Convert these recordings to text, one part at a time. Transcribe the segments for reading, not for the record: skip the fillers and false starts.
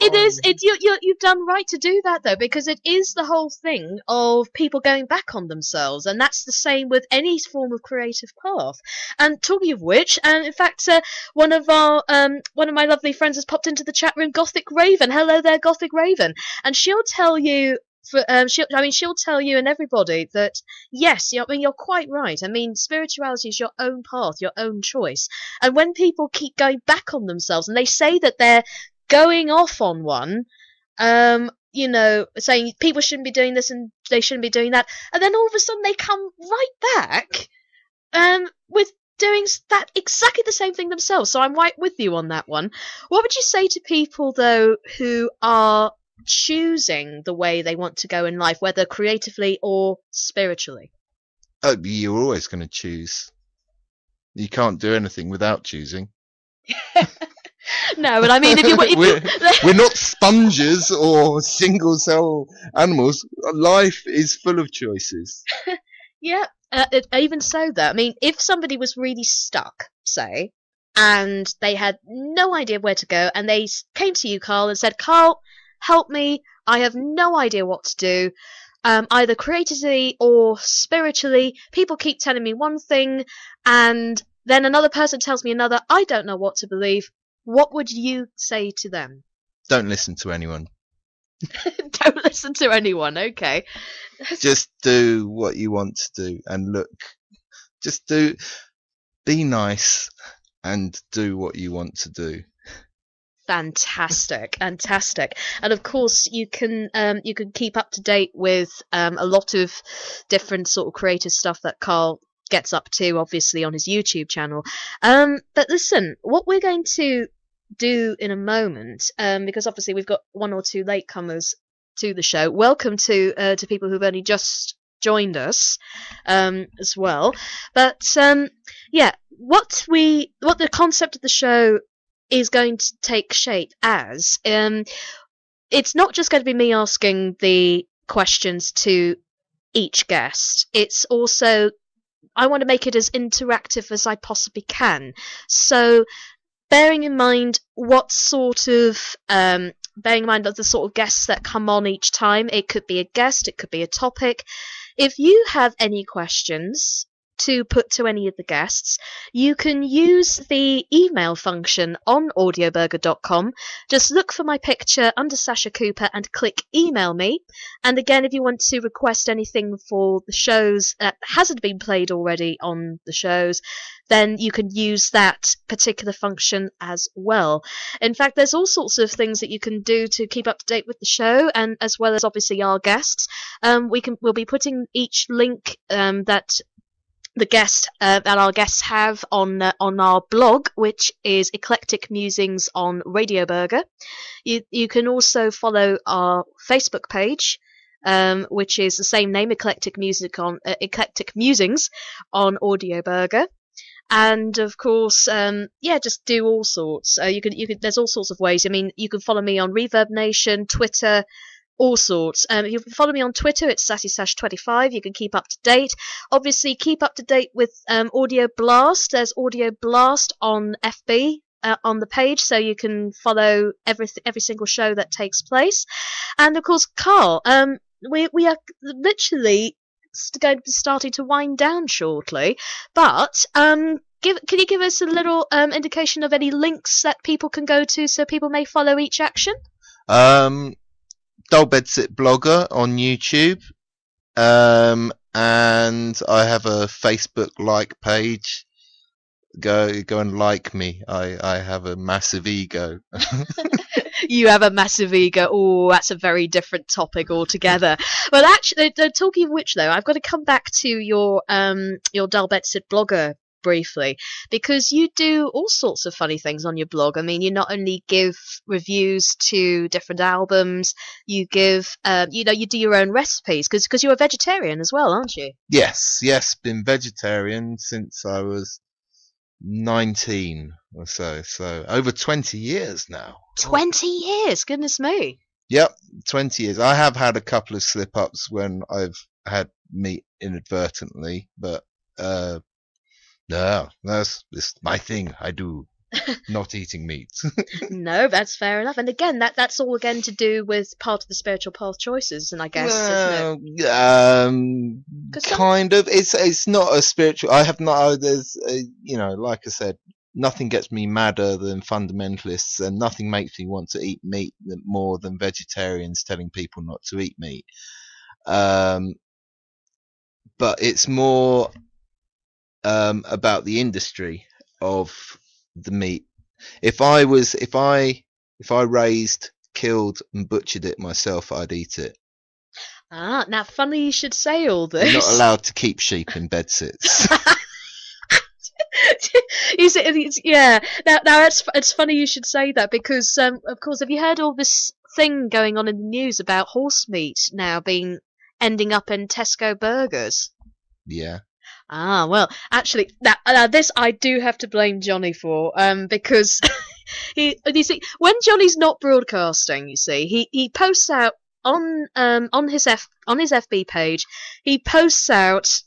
It is. You've done right to do that though, because it is the whole thing of people going back on themselves, and that's the same with any form of creative path. And talking of which, and in fact, one of my lovely friends has popped into the chat room, Gothic Raven. Hello there, Gothic Raven, and she'll tell you. She'll tell you and everybody that yes, you're quite right. I mean, spirituality is your own path, your own choice. And when people keep going back on themselves and they say that they're going off on one, saying people shouldn't be doing this and they shouldn't be doing that, and then all of a sudden they come right back, with doing that exactly the same thing themselves. So I'm right with you on that one. What would you say to people though who are choosing the way they want to go in life, whether creatively or spiritually? Oh, you're always going to choose. You can't do anything without choosing. No, but I mean, we're not sponges or single cell animals. Life is full of choices. Yeah, even so though, I mean, if somebody was really stuck, say, and they had no idea where to go, and they came to you, Carl, and said, Carl, help me, I have no idea what to do, either creatively or spiritually, people keep telling me one thing, and then another person tells me another, I don't know what to believe. What would you say to them? Don't listen to anyone. Don't listen to anyone, okay. Just do what you want to do, and look, be nice and do what you want to do. Fantastic. And of course you can keep up to date with a lot of different sort of creative stuff that Carl gets up to, obviously on his YouTube channel. But listen, what we're going to do in a moment, because obviously we've got one or two latecomers to the show. Welcome to people who've only just joined us as well. But what the concept of the show is going to take shape as, it's not just going to be me asking the questions to each guest. It's also, I want to make it as interactive as I possibly can. So bearing in mind the sort of guests that come on each time, it could be a guest, it could be a topic. If you have any questions to put to any of the guests, you can use the email function on audioburger.com. Just look for my picture under Sasha Cooper and click email me. And again, if you want to request anything for the shows that hasn't been played already on the shows, then you can use that particular function as well. In fact, there's all sorts of things that you can do to keep up to date with the show, and as well as obviously our guests. We'll be putting each link that our guests have on our blog, which is Eclectic Musings on Radio Burger. You can also follow our Facebook page, which is the same name, Eclectic Musings on Audio Burger. And of course, just do all sorts. There's all sorts of ways. I mean, you can follow me on Reverb Nation, Twitter, all sorts. If you can follow me on Twitter, it's SassySash25. You can keep up to date. Obviously, keep up to date with Audio Blast. There's Audio Blast on FB on the page, so you can follow every single show that takes place. And of course, Carl, we are literally going to be starting to wind down shortly, but can you give us a little indication of any links that people can go to so people may follow each action? Dull Bed Sit Blogger on YouTube, and I have a Facebook like page. Go and like me. I have a massive ego. You have a massive ego. Oh, that's a very different topic altogether. Well, actually, talking of which, though, I've got to come back to your Dull Bed Sit Blogger briefly, because you do all sorts of funny things on your blog. I mean, you not only give reviews to different albums, you give, you do your own recipes, because you're a vegetarian as well, aren't you? Yes, been vegetarian since I was 19 or so over 20 years now. 20 years, goodness me. Yep, 20 years. I have had a couple of slip-ups when I've had meat inadvertently, but no, that's my thing. I do. not eating meat. No, that's fair enough. And again, that's all again to do with part of the spiritual path choices, and I guess, isn't it? Kind of. It's not a spiritual. I have not. There's, like I said, nothing gets me madder than fundamentalists, and nothing makes me want to eat meat more than vegetarians telling people not to eat meat. But it's more about the industry of the meat. If I raised, killed, and butchered it myself, I'd eat it. Ah, now funny you should say all this. You're not allowed to keep sheep in bedsits. You see, yeah. Now it's funny you should say that because, of course, have you heard all this thing going on in the news about horse meat now ending up in Tesco burgers? Yeah. Ah, well, actually, now this I do have to blame Johnny for, because you see, when Johnny's not broadcasting, you see, he posts out on his FB page, he posts out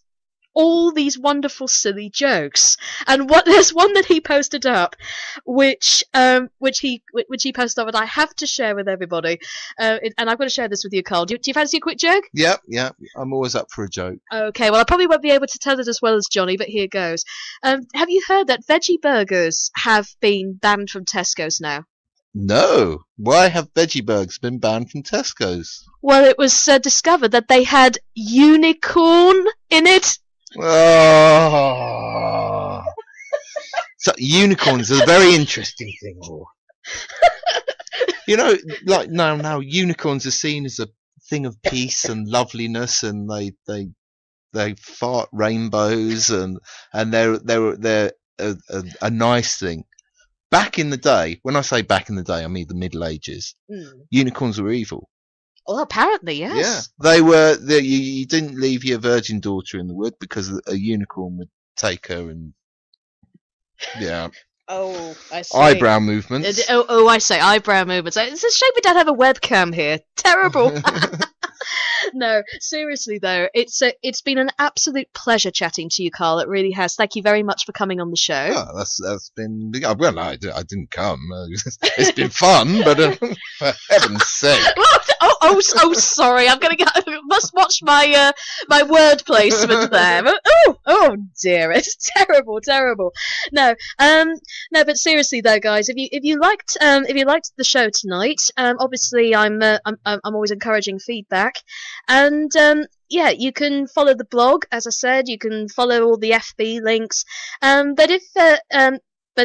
all these wonderful silly jokes, and there's one that he posted up, which he posted up, and I have to share with everybody, and I'm going to share this with you, Carl. Do you fancy a quick joke? Yep. I'm always up for a joke. Okay, well, I probably won't be able to tell it as well as Johnny, but here goes. Have you heard that veggie burgers have been banned from Tesco's now? No. Why have veggie burgers been banned from Tesco's? Well, it was discovered that they had unicorn in it. Oh. So unicorns are a very interesting thing. Like now unicorns are seen as a thing of peace and loveliness, and they fart rainbows, and they're a nice thing. Back in the day, when I say back in the day, I mean the Middle Ages. Unicorns were evil. Well, apparently, yes. Yeah, they were. You didn't leave your virgin daughter in the wood because a unicorn would take her, and yeah. Oh, I see. Eyebrow movements. I say eyebrow movements. It's a shame we don't have a webcam here. Terrible. No, seriously though, it's been an absolute pleasure chatting to you, Carl. It really has. Thank you very much for coming on the show. Oh, that's been well. I didn't come. It's been fun, but for heaven's sake. Sorry. I must watch my my word placement there. Oh dear, it's terrible. No, but seriously though, guys, if you liked the show tonight, obviously I'm always encouraging feedback, and yeah, you can follow the blog, as I said. You can follow all the FB links, but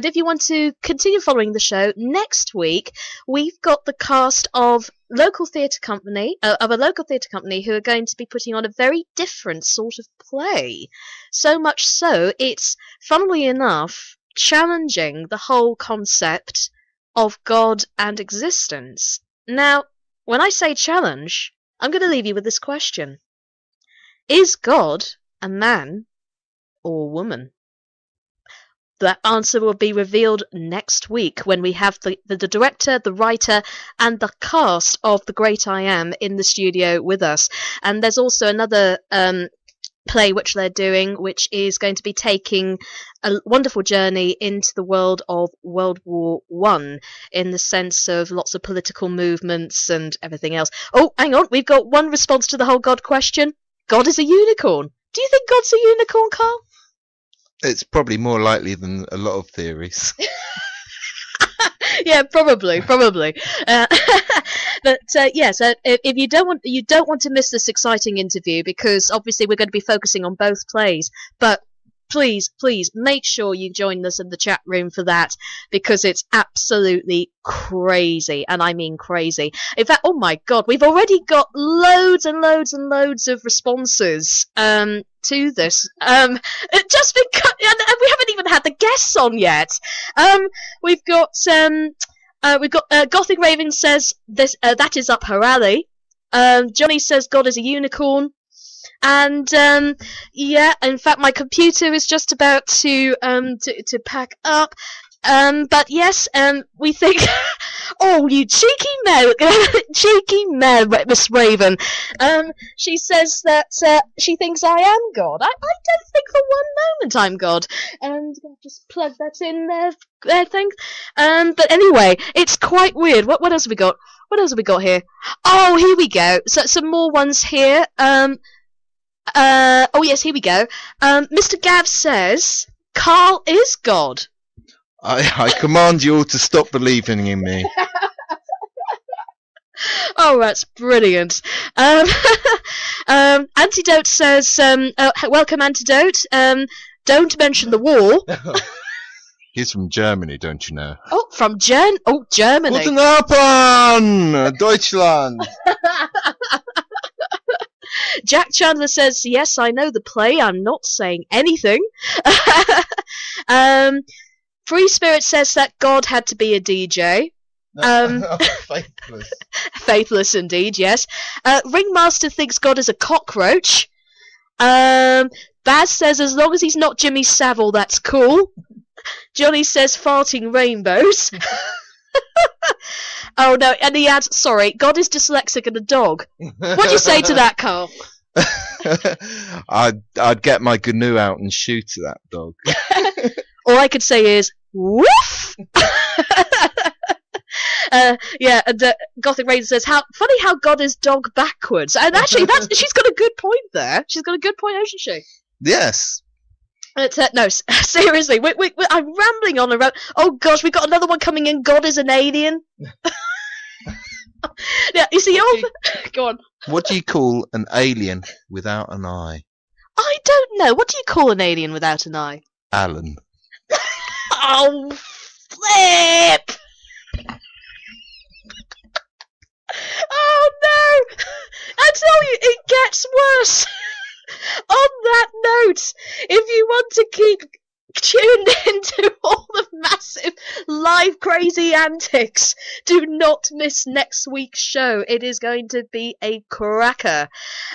if you want to continue following the show, next week we've got the cast of a local theatre company who are going to be putting on a very different sort of play. So much so, it's, funnily enough, challenging the whole concept of God and existence. Now, when I say challenge, I'm going to leave you with this question. Is God a man or woman? That answer will be revealed next week when we have the director, the writer, and the cast of The Great I Am in the studio with us. And there's also another play which they're doing, which is going to be taking a wonderful journey into the world of World War I, in the sense of lots of political movements and everything else. Oh, hang on, we've got one response to the whole God question. God is a unicorn. Do you think God's a unicorn, Carl? It's probably more likely than a lot of theories. Yeah, probably. But yes, if you don't want to miss this exciting interview, because obviously we're going to be focusing on both plays, but please make sure you join us in the chat room for that, because it's absolutely crazy, and I mean crazy. In fact, oh my god, we've already got loads and loads of responses to this, just because, and we haven't even had the guests on yet. We've got Gothic Raven says this, that is up her alley. Johnny says God is a unicorn. And yeah, in fact, my computer is just about to pack up. But yes, we think. Oh, you cheeky Mary, cheeky Mary, Miss Raven. She says that she thinks I am God. I don't think for one moment I'm God. And I'll just plug that in there. Thanks. But anyway, it's quite weird. What else have we got? What else have we got here? Oh, here we go. So some more ones here. Oh yes, here we go. Mr. Gav says Carl is God. I command you all to stop believing in me. Oh, that's brilliant. Antidote says, welcome, Antidote. Don't mention the war. He's from Germany, don't you know? Oh, from Germany. Guten Abend, Deutschland. Jack Chandler says, yes, I know the play. I'm not saying anything. Free Spirit says that God had to be a DJ. Faithless. Faithless indeed, yes. Ringmaster thinks God is a cockroach. Baz says as long as he's not Jimmy Savile, that's cool. Johnny says farting rainbows. Oh no, and he adds, sorry, God is dyslexic and a dog. What do you say to that, Carl? I'd get my GNU out and shoot that dog. All I could say is, woof! Yeah, and Gothic Raider says, "How funny how God is dog backwards." And actually, she's got a good point there. She's got a good point, hasn't she? Yes. No, seriously, I'm rambling on around. Oh gosh, we got another one coming in. God is an alien. Yeah, you see, go on. What do you call an alien without an eye? I don't know. What do you call an alien without an eye? Alan. Oh, flip! Oh no! I tell you, it gets worse. On that note, if you want to keep tuned into all the massive live crazy antics, do not miss next week's show. It is going to be a cracker.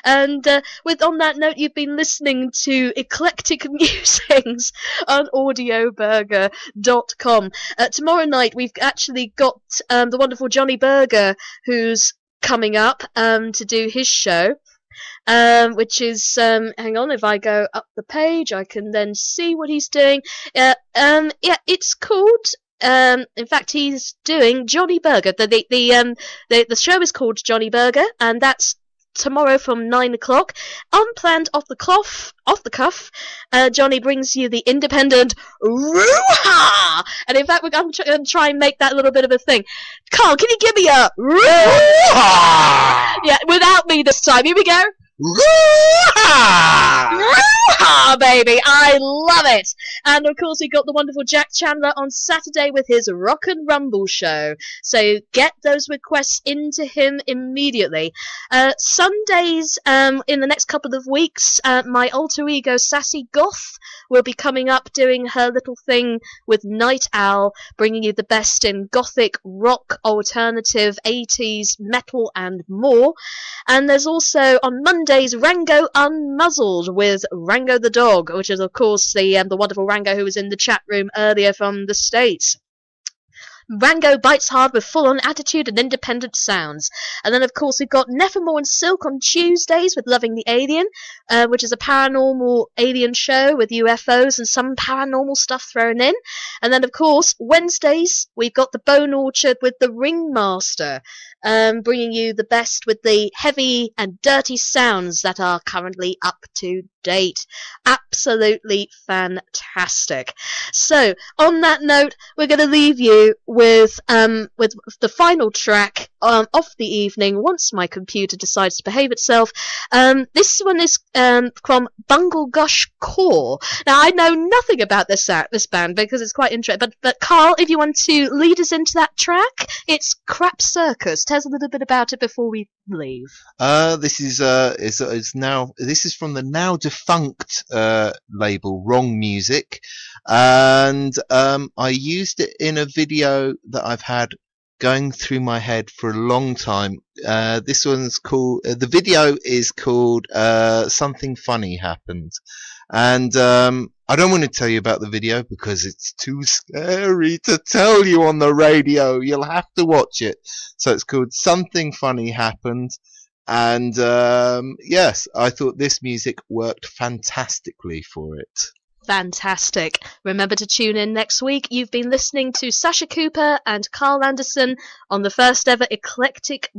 And on that note, you've been listening to Eclectic Musings on audioburger.com. Tomorrow night we've actually got the wonderful Johnny Burger, who's coming up to do his show. Which is, hang on, if I go up the page, I can then see what he's doing. Yeah, it's called, in fact, he's doing Johnny Burger. The show is called Johnny Burger, and that's tomorrow from 9 o'clock. Unplanned, off the cuff, Johnny brings you the independent Roo-ha! And in fact, we're going to try and make that a little bit of a thing. Carl, can you give me a Roo-ha? Yeah, without me this time. Here we go. Roo-ha! Roo-ha, baby! I love it! And of course, we got the wonderful Jack Chandler on Saturday with his Rock and Rumble show. So get those requests into him immediately. Sundays, in the next couple of weeks, my alter ego Sassy Goth will be coming up doing her little thing with Night Owl, bringing you the best in gothic, rock, alternative, 80s, metal, and more. And there's also on Mondays Rango Unmuzzled with Rango the dog, which is of course the wonderful Rango who was in the chat room earlier from the States. Rango bites hard with full-on attitude and independent sounds. And then, of course, we've got Nevermore and Silk on Tuesdays with Loving the Alien, which is a paranormal alien show with UFOs and some paranormal stuff thrown in. And then, of course, Wednesdays, we've got the Bone Orchard with the Ringmaster, bringing you the best with the heavy and dirty sounds that are currently up to date. Absolutely fantastic. So, on that note, we're going to leave you with the final track of the evening, once my computer decides to behave itself. This one is from Bungle Gush Core. Now, I know nothing about this band because it's quite interesting, but Carl, if you want to lead us into that track, it's Crap Circus. Tell us a little bit about it before we leave. This is from the now defunct label Wrong Music, and I used it in a video that I've had going through my head for a long time. This one's called, the video is called Something Funny Happened, and I don't want to tell you about the video because it's too scary to tell you on the radio. You'll have to watch it. So it's called Something Funny Happened. And yes, I thought this music worked fantastically for it. Fantastic. Remember to tune in next week. You've been listening to Sasha Cooper and Carl Anderson on the first ever Eclectic